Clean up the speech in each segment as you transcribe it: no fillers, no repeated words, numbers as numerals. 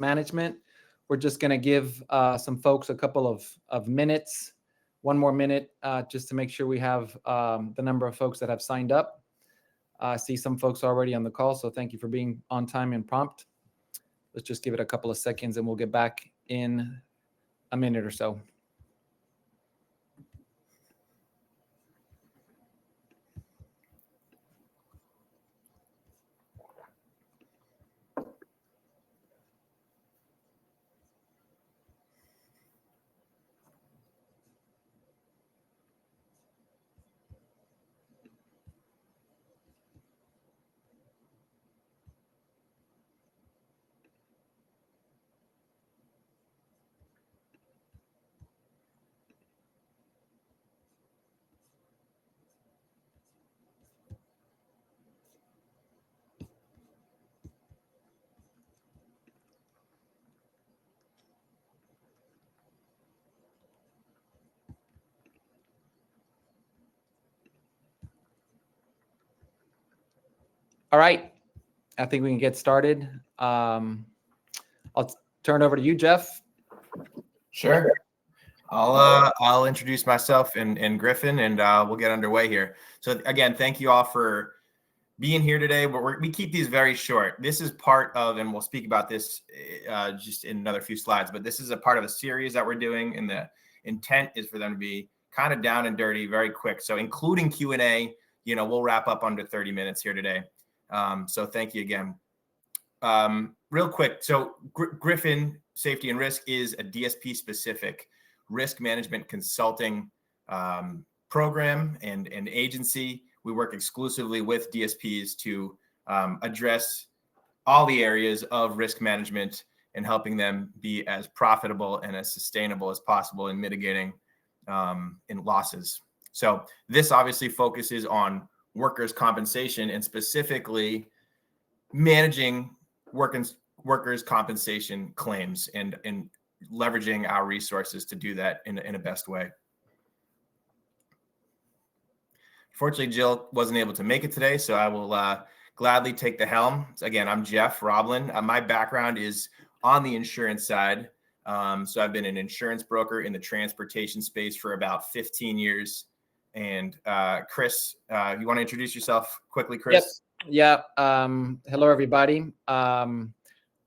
management. We're just going to give some folks a couple of minutes, one more minute, just to make sure we have the number of folks that have signed up. I see some folks already on the call, so thank you for being on time and prompt. Let's just give it a couple of seconds and we'll get back in a minute or so. All right, I think we can get started. I'll turn it over to you, Jeff. Sure. I'll introduce myself and Griffin, and we'll get underway here. So again, thank you all for being here today. But we keep these very short. This is part of, and we'll speak about this just in another few slides. But this is a part of a series that we're doing, and the intent is for them to be kind of down and dirty, very quick. So including Q&A, we'll wrap up under 30 minutes here today. So thank you again. Real quick. So Griffin Safety and Risk is a DSP specific risk management consulting program and agency. We work exclusively with DSPs to address all the areas of risk management and helping them be as profitable and as sustainable as possible in mitigating in losses. So this obviously focuses on workers' compensation and specifically managing workers' compensation claims and leveraging our resources to do that in a best way. Fortunately, Jill wasn't able to make it today, so I will gladly take the helm. Again, I'm Jeff Roblin. My background is on the insurance side. So I've been an insurance broker in the transportation space for about 15 years. And Chris, you want to introduce yourself quickly, Chris? Yep. Yeah. Hello, everybody. I'm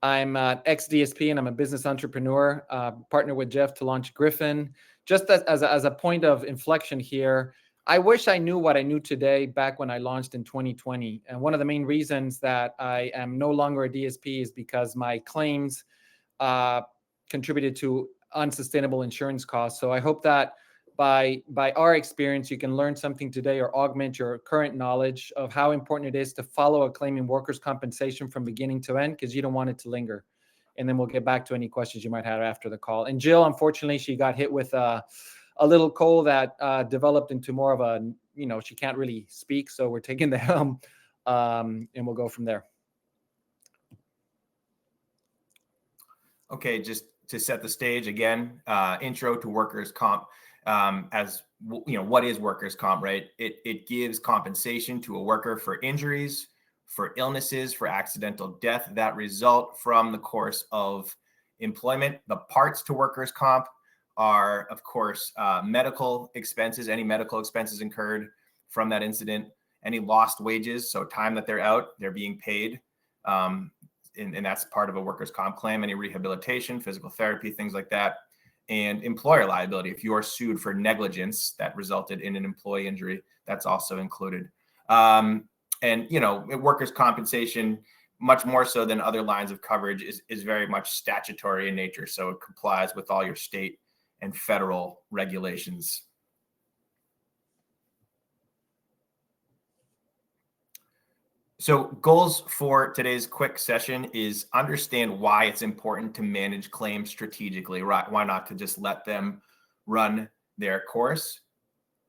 an ex-DSP and I'm a business entrepreneur, partner with Jeff to launch Griffin. Just as a point of inflection here, I wish I knew what I knew today back when I launched in 2020. And one of the main reasons that I am no longer a DSP is because my claims contributed to unsustainable insurance costs. So I hope that by our experience, you can learn something today or augment your current knowledge of how important it is to follow a claim in workers' compensation from beginning to end, because you don't want it to linger. And then we'll get back to any questions you might have after the call. And Jill, unfortunately, she got hit with a little cold that developed into more of a, she can't really speak. So we're taking the helm and we'll go from there. Okay, just to set the stage again, intro to workers' comp. What is workers' comp, right? It gives compensation to a worker for injuries, for illnesses, for accidental death that result from the course of employment. The parts to workers' comp are, of course, medical expenses, any medical expenses incurred from that incident, any lost wages, so time that they're out, they're being paid. And that's part of a workers' comp claim, any rehabilitation, physical therapy, things like that. And employer liability, if you are sued for negligence that resulted in an employee injury, that's also included. Workers' compensation, much more so than other lines of coverage, is very much statutory in nature. So it complies with all your state and federal regulations. So goals for today's quick session is understand why it's important to manage claims strategically. Right? Why not to just let them run their course?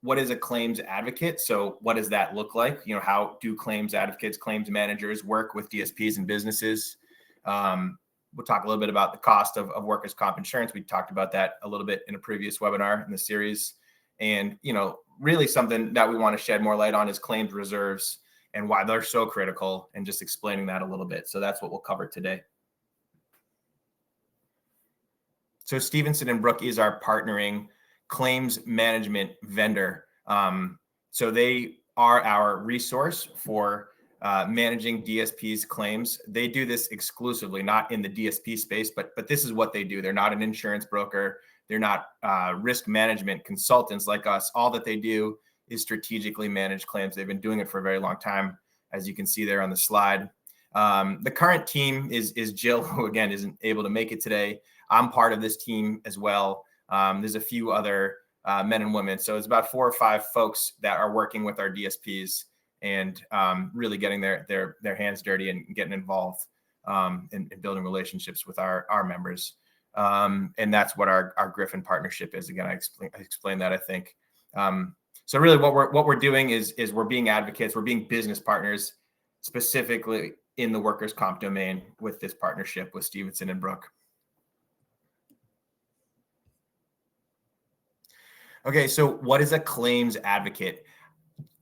What is a claims advocate? So what does that look like? How do claims advocates, claims managers work with DSPs and businesses? We'll talk a little bit about the cost of workers' comp insurance. We talked about that a little bit in a previous webinar in the series. And, really something that we want to shed more light on is claims reserves and why they're so critical, and just explaining that a little bit. So that's what we'll cover today. So Stevenson and Brook is our partnering claims management vendor. So they are our resource for managing DSPs claims. They do this exclusively, not in the DSP space, but this is what they do. They're not an insurance broker. They're not risk management consultants like us. All that they do is strategically manage claims. They've been doing it for a very long time, as you can see there on the slide. The current team is Jill, who again isn't able to make it today. I'm part of this team as well. There's a few other men and women. So it's about 4 or 5 folks that are working with our DSPs and really getting their hands dirty and getting involved in building relationships with our members. And that's what our Griffin partnership is. Again, I explained that, I think. So really what we're doing is we're being advocates, we're being business partners, specifically in the workers' comp domain with this partnership with Stevenson and Brook. Okay, so what is a claims advocate?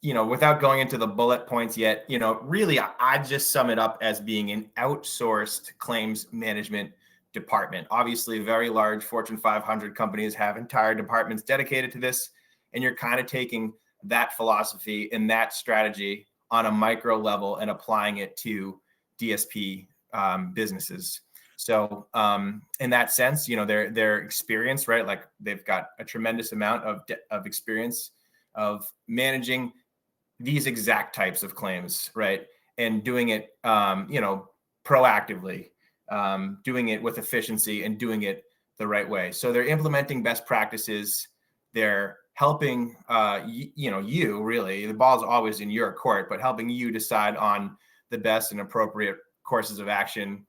Without going into the bullet points yet, really I just sum it up as being an outsourced claims management department. Obviously, very large Fortune 500 companies have entire departments dedicated to this, and you're kind of taking that philosophy and that strategy on a micro level and applying it to DSP businesses. So in that sense, their experience, right? Like they've got a tremendous amount of experience of managing these exact types of claims, right? And doing it, proactively, doing it with efficiency and doing it the right way. So they're implementing best practices. They're helping, you really, the ball's always in your court, but helping you decide on the best and appropriate courses of action.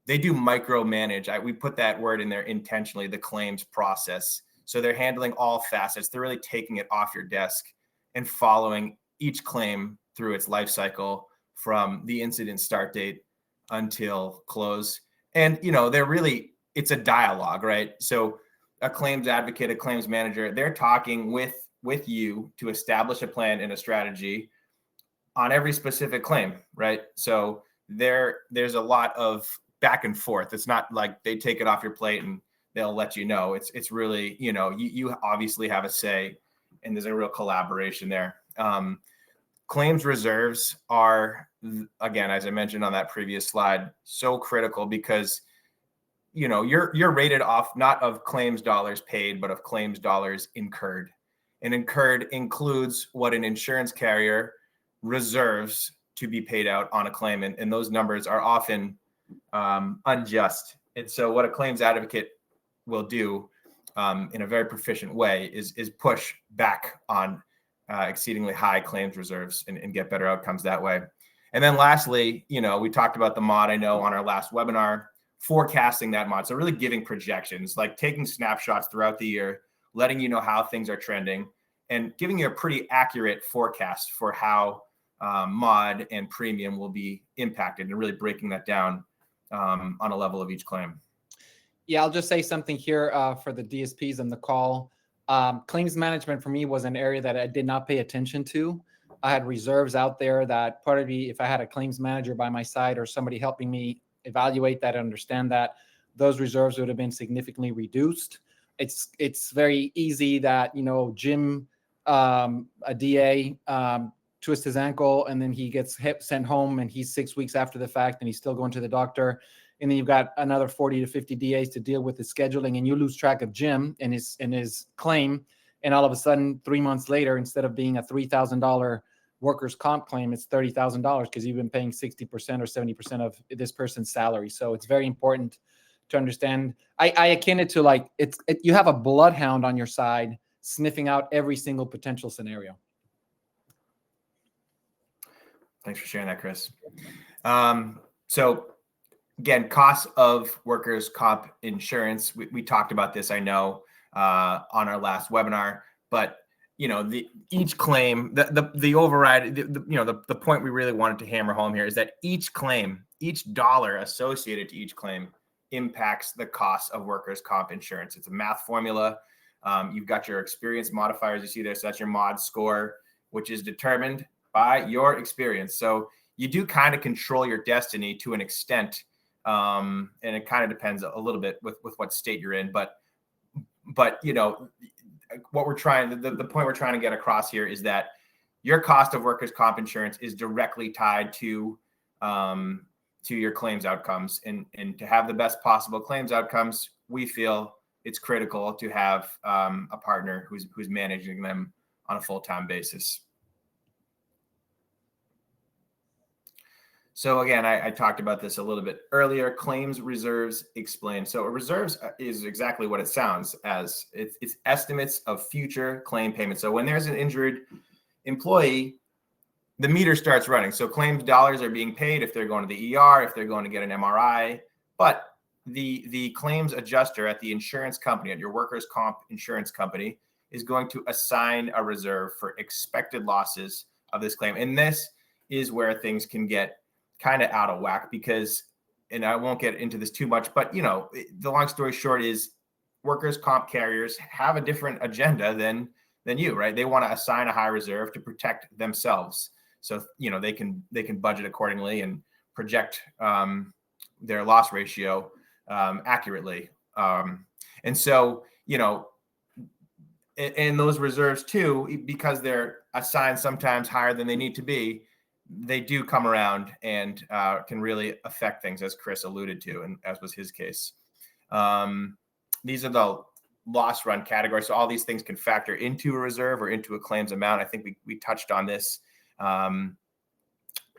They do micromanage. We put that word in there intentionally, the claims process. So they're handling all facets. They're really taking it off your desk and following each claim through its life cycle from the incident start date until close. And, it's a dialogue, right? So a claims advocate, a claims manager, they're talking with you to establish a plan and a strategy on every specific claim, right? So there's a lot of back and forth. It's not like they take it off your plate and they'll let you know. It's really, you obviously have a say, and there's a real collaboration there. Claims reserves are, again, as I mentioned on that previous slide, so critical because, you're rated off not of claims dollars paid, but of claims dollars incurred. And incurred includes what an insurance carrier reserves to be paid out on a claim. And those numbers are often unjust. And so what a claims advocate will do in a very proficient way is push back on exceedingly high claims reserves and get better outcomes that way. And then lastly, we talked about the mod, I know, on our last webinar, forecasting that mod. So really giving projections, like taking snapshots throughout the year, letting you know how things are trending and giving you a pretty accurate forecast for how mod and premium will be impacted and really breaking that down on a level of each claim. Yeah, I'll just say something here for the DSPs on the call. Claims management for me was an area that I did not pay attention to. I had reserves out there that probably if I had a claims manager by my side or somebody helping me evaluate that and understand that, those reserves would have been significantly reduced. It's very easy that, Jim, a DA, twists his ankle and then he gets sent home and he's 6 weeks after the fact and he's still going to the doctor. And then you've got another 40 to 50 DAs to deal with the scheduling, and you lose track of Jim and his claim. And all of a sudden, 3 months later, instead of being a $3,000 workers' comp claim, it's $30,000 because you've been paying 60% or 70% of this person's salary. So it's very important to understand. I akin it to like you have a bloodhound on your side sniffing out every single potential scenario. Thanks for sharing that, Chris. So again, costs of workers' comp insurance. We talked about this, I know, on our last webinar, but each claim, the override, the point we really wanted to hammer home here is that each claim, each dollar associated to each claim impacts the cost of workers' comp insurance. It's a math formula. You've got your experience modifiers you see there. So that's your mod score, which is determined by your experience. So you do kind of control your destiny to an extent. And it kind of depends a little bit with what state you're in, but But, you know, what we're trying, the point we're trying to get across here is that your cost of workers' comp insurance is directly tied to your claims outcomes. And to have the best possible claims outcomes, we feel it's critical to have a partner who's managing them on a full-time basis. So again, I talked about this a little bit earlier. Claims reserves explained. So a reserves is exactly what it sounds as. It's estimates of future claim payments. So when there's an injured employee, the meter starts running. So claims dollars are being paid if they're going to the ER, if they're going to get an MRI. But the claims adjuster at the insurance company, at your workers' comp insurance company, is going to assign a reserve for expected losses of this claim. And this is where things can get kind of out of whack because, and I won't get into this too much, but, you know, the long story short is workers' comp carriers have a different agenda than you, right? They want to assign a high reserve to protect themselves. So, you know, they can budget accordingly and project their loss ratio accurately. And so, you know, and those reserves too, because they're assigned sometimes higher than they need to be, they do come around and can really affect things, as Chris alluded to, and as was his case. These are the loss run categories. So all these things can factor into a reserve or into a claims amount. I think we touched on this.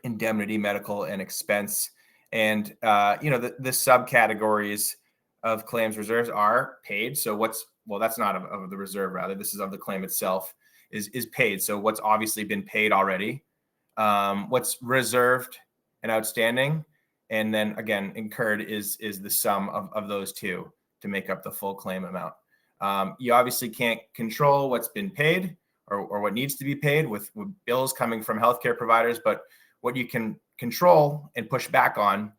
Indemnity, medical, and expense. And, you know, the subcategories of claims reserves are paid. So that's not of the reserve, rather. This is of the claim itself is paid. So what's obviously been paid already, what's reserved and outstanding, and then again, incurred is the sum of those two to make up the full claim amount. You obviously can't control what's been paid or what needs to be paid with bills coming from healthcare providers, but what you can control and push back on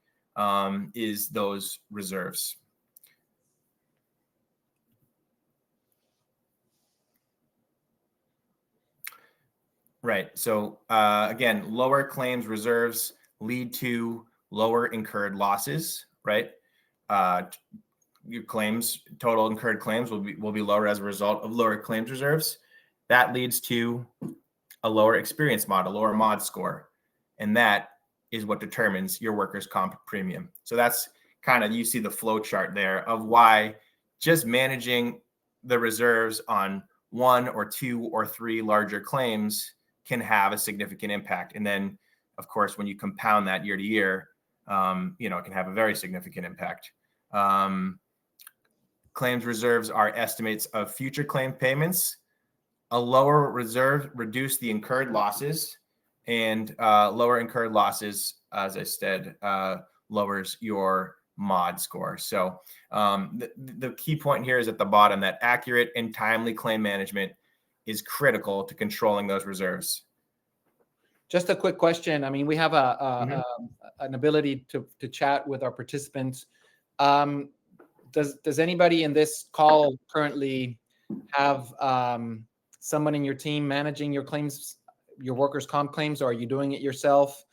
is those reserves. Right. So again, lower claims reserves lead to lower incurred losses, right? Your claims, total incurred claims will be lower as a result of lower claims reserves. That leads to a lower experience mod, a lower mod score. And that is what determines your workers' comp premium. So that's kind of, you see the flow chart there of why just managing the reserves on one or two or three larger claims can have a significant impact. And then, of course, when you compound that year to year, you know, it can have a very significant impact. Claims reserves are estimates of future claim payments. A lower reserve reduce the incurred losses, and lower incurred losses, as I said, lowers your mod score. So the key point here is at the bottom that accurate and timely claim management is critical to controlling those reserves. Just a quick question. I mean, we have an ability to chat with our participants. Does anybody in this call currently have someone in your team managing your claims, your workers' comp claims, or are you doing it yourself?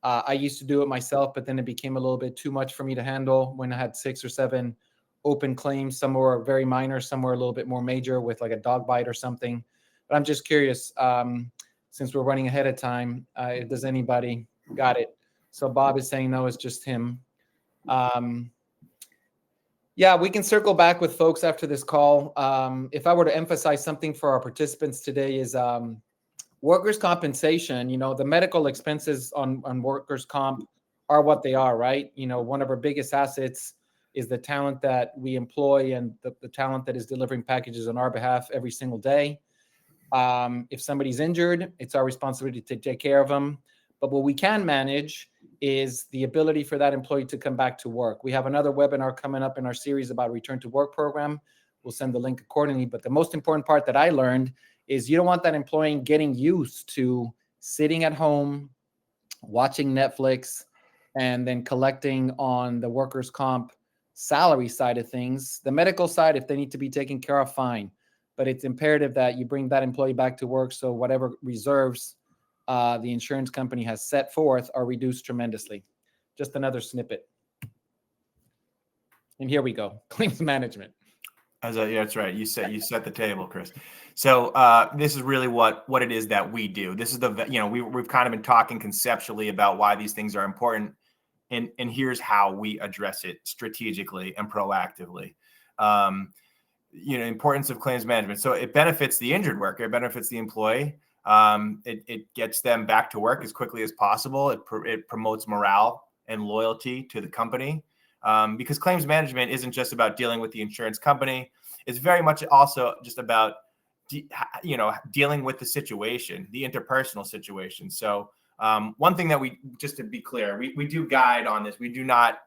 I used to do it myself, but then it became a little bit too much for me to handle when I had 6 or 7 open claims. Some were very minor, some were a little bit more major with like a dog bite or something. But I'm just curious, since we're running ahead of time, does anybody got it? So Bob is saying no, it's just him. Yeah, we can circle back with folks after this call. If I were to emphasize something for our participants today is workers' compensation. You know, the medical expenses on workers' comp are what they are, right? You know, one of our biggest assets is the talent that we employ and the talent that is delivering packages on our behalf every single day. If somebody's injured, it's our responsibility to take care of them. But what we can manage is the ability for that employee to come back to work. We have another webinar coming up in our series about return to work program. We'll send the link accordingly. But the most important part that I learned is you don't want that employee getting used to sitting at home, watching Netflix, and then collecting on the workers' comp salary side of things. The medical side, if they need to be taken care of, fine. But it's imperative that you bring that employee back to work so whatever reserves the insurance company has set forth are reduced tremendously. Just another snippet. And here we go, claims management. Yeah, that's right. You set the table, Chris. So this is really what it is that we do. This is we've kind of been talking conceptually about why these things are important, and here's how we address it strategically and proactively. Importance of claims management. So it benefits the injured worker, it benefits the employee. It gets them back to work as quickly as possible. It promotes morale and loyalty to the company. Because claims management isn't just about dealing with the insurance company. It's very much also just about, dealing with the situation, the interpersonal situation. So one thing that just to be clear, we do guide on this. We do not,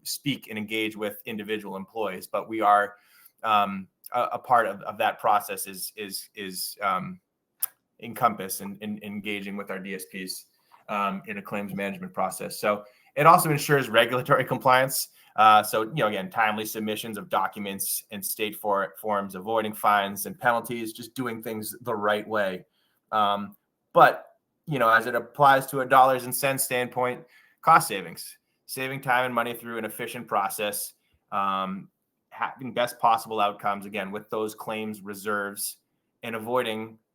speak and engage with individual employees, but we are a part of that process is encompass and engaging with our DSPs in a claims management process. So it also ensures regulatory compliance. Again, timely submissions of documents and state forms, avoiding fines and penalties, just doing things the right way. But as it applies to a dollars and cents standpoint, cost saving time and money through an efficient process, having best possible outcomes, again, with those claims reserves, and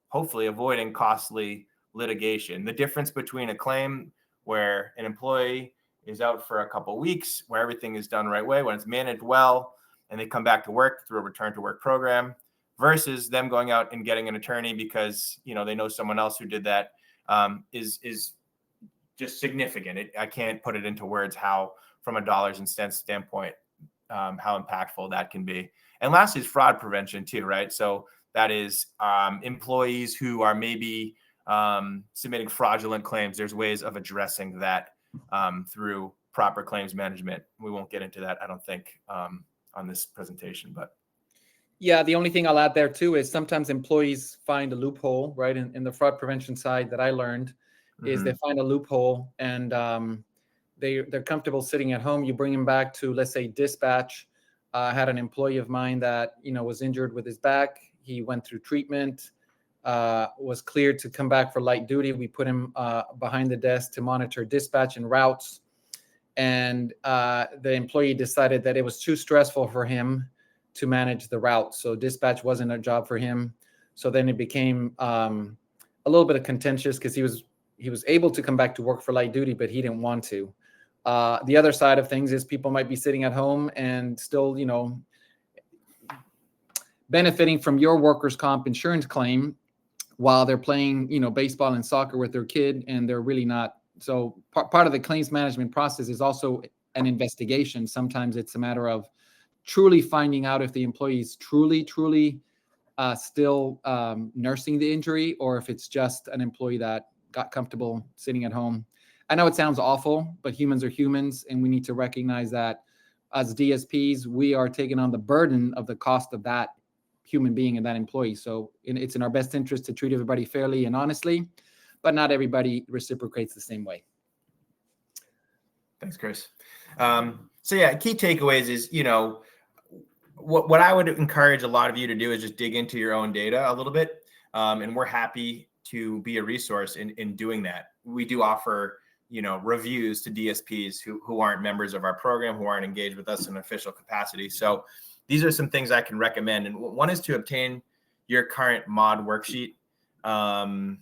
hopefully avoiding costly litigation. The difference between a claim where an employee is out for a couple of weeks, where everything is done the right way, when it's managed well, and they come back to work through a return to work program, versus them going out and getting an attorney because they know someone else who did that, is just significant. I can't put it into words how, from a dollars and cents standpoint, how impactful that can be. And lastly is fraud prevention too, right? So that is employees who are maybe submitting fraudulent claims. There's ways of addressing that through proper claims management. We won't get into that, I don't think, on this presentation, but. Yeah, the only thing I'll add there too is sometimes employees find a loophole, right? In the fraud prevention side that I learned is they find a loophole and they're comfortable sitting at home. You bring them back to, let's say, dispatch. I had an employee of mine that, was injured with his back. He went through treatment, was cleared to come back for light duty. We put him behind the desk to monitor dispatch and routes. And the employee decided that it was too stressful for him to manage the route. So dispatch wasn't a job for him. So then it became a little bit of contentious because he was able to come back to work for light duty, but he didn't want to. The other side of things is people might be sitting at home and still, benefiting from your workers' comp insurance claim while they're playing, baseball and soccer with their kid, and they're really not. So part of the claims management process is also an investigation. Sometimes it's a matter of truly finding out if the employee is truly still nursing the injury, or if it's just an employee that got comfortable sitting at home. I know it sounds awful, but humans are humans, and we need to recognize that as DSPs, we are taking on the burden of the cost of that human being and that employee. So it's in our best interest to treat everybody fairly and honestly, but not everybody reciprocates the same way. Thanks, Chris. Key takeaways is, what I would encourage a lot of you to do is just dig into your own data a little bit. And we're happy to be a resource in doing that. We do offer, reviews to DSPs who aren't members of our program, who aren't engaged with us in an official capacity. So these are some things I can recommend. And one is to obtain your current mod worksheet. And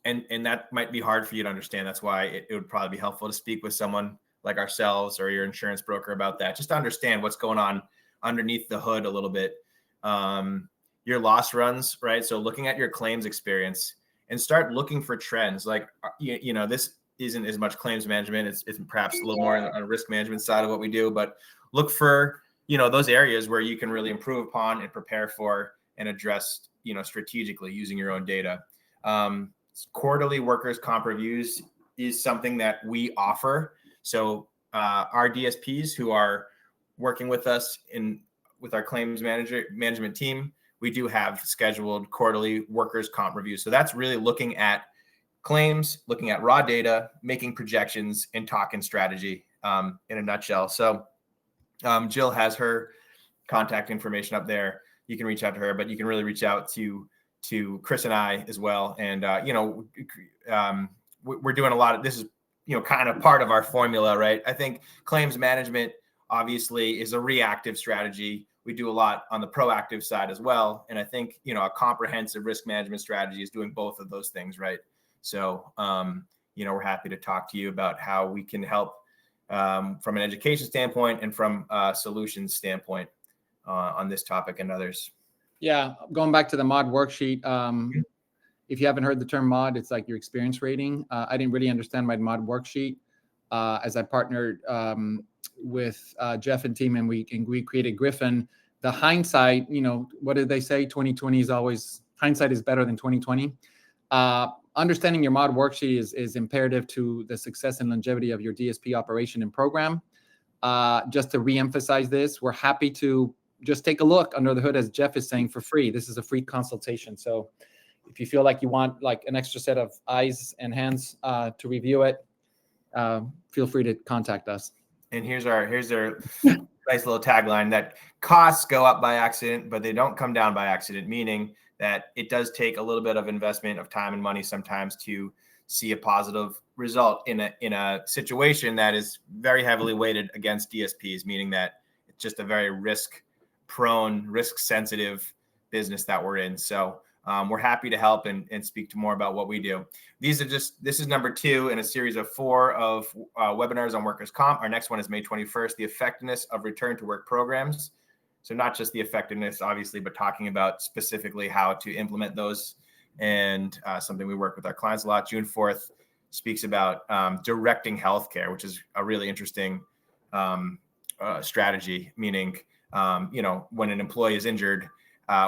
that might be hard for you to understand. That's why it would probably be helpful to speak with someone like ourselves or your insurance broker about that, just to understand what's going on underneath the hood a little bit. Your loss runs, right? So looking at your claims experience and start looking for trends. Like, this isn't as much claims management. It's perhaps a little more on the risk management side of what we do, but look for, those areas where you can really improve upon and prepare for and address, strategically using your own data. Quarterly workers' comp reviews is something that we offer. So our DSPs who are working with us with our claims management team, we do have scheduled quarterly workers' comp reviews. So that's really looking at claims, looking at raw data, making projections, and talking strategy in a nutshell. So Jill has her contact information up there. You can reach out to her, but you can really reach out to Chris and I as well. And, we're doing a lot of this is, kind of part of our formula, right? I think claims management obviously is a reactive strategy. we do a lot on the proactive side as well. And I think, a comprehensive risk management strategy is doing both of those things, right? So, we're happy to talk to you about how we can help from an education standpoint and from a solutions standpoint on this topic and others. Yeah, going back to the mod worksheet, if you haven't heard the term mod, it's like your experience rating. I didn't really understand my mod worksheet as I partnered with Jeff and team, and we created Griffin. The hindsight, what did they say? 2020 is always, hindsight is better than 2020. Understanding your mod worksheet is imperative to the success and longevity of your DSP operation and program. Just to reemphasize this, we're happy to just take a look under the hood, as Jeff is saying, for free. This is a free consultation. So if you feel like you want like an extra set of eyes and hands to review it, feel free to contact us. And here's our nice little tagline, that costs go up by accident, but they don't come down by accident, meaning that it does take a little bit of investment of time and money sometimes to see a positive result in a situation that is very heavily weighted against DSPs, meaning that it's just a very risk-prone, risk-sensitive business that we're in. So we're happy to help and speak to more about what we do. This is number 2 in a series of 4 of webinars on workers' comp. Our next one is May 21st, the effectiveness of return to work programs. So not just the effectiveness, obviously, but talking about specifically how to implement those, and something we work with our clients a lot. June 4th speaks about directing healthcare, which is a really interesting strategy, meaning, when an employee is injured,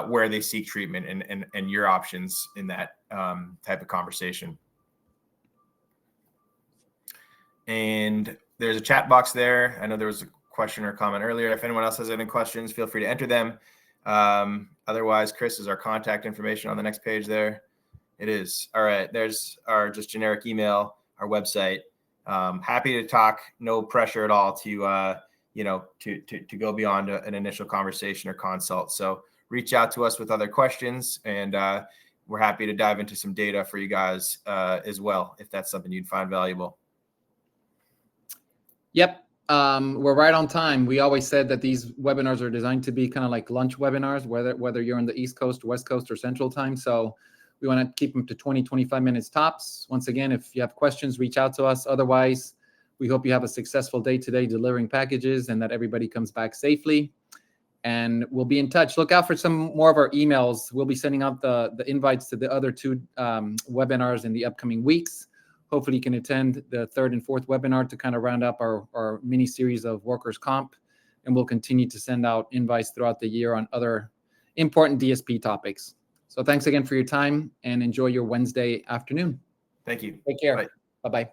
where they seek treatment and your options in that type of conversation. And there's a chat box there. I know there was a question or comment earlier. If anyone else has any questions, feel free to enter them. Otherwise, Chris, is our contact information on the next page there? It is. All right. There's our just generic email, our website. Happy to talk. No pressure at all to go beyond an initial conversation or consult. So reach out to us with other questions, and we're happy to dive into some data for you guys as well, if that's something you'd find valuable. Yep. We're right on time. We always said that these webinars are designed to be kind of like lunch webinars, whether you're on the East Coast, West Coast, or Central Time. So we want to keep them to 20, 25 minutes tops. Once again, if you have questions, reach out to us. Otherwise, we hope you have a successful day today delivering packages, and that everybody comes back safely. And we'll be in touch. Look out for some more of our emails. We'll be sending out the invites to the other 2 webinars in the upcoming weeks. Hopefully you can attend the 3rd and 4th webinar to kind of round up our mini series of workers' comp. And we'll continue to send out invites throughout the year on other important DSP topics. So thanks again for your time, and enjoy your Wednesday afternoon. Thank you. Take care. Bye-bye.